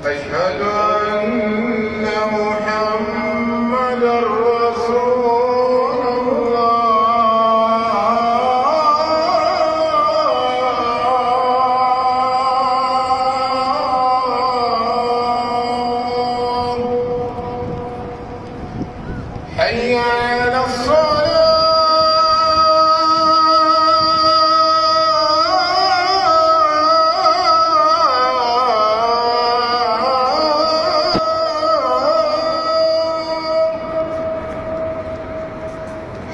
أشهد أن محمدًا رسول الله. حي على الصلاة.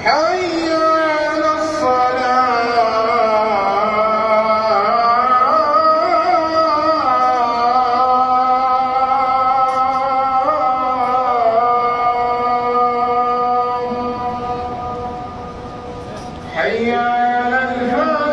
حي على الصلاة. حي على الفلاح.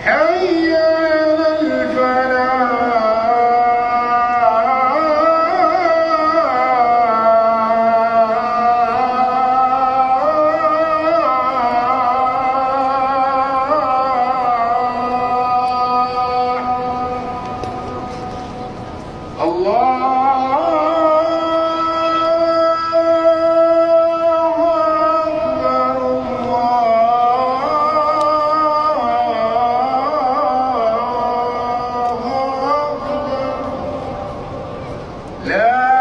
حي على الفلاح. الله أكبر. الله أكبر. لا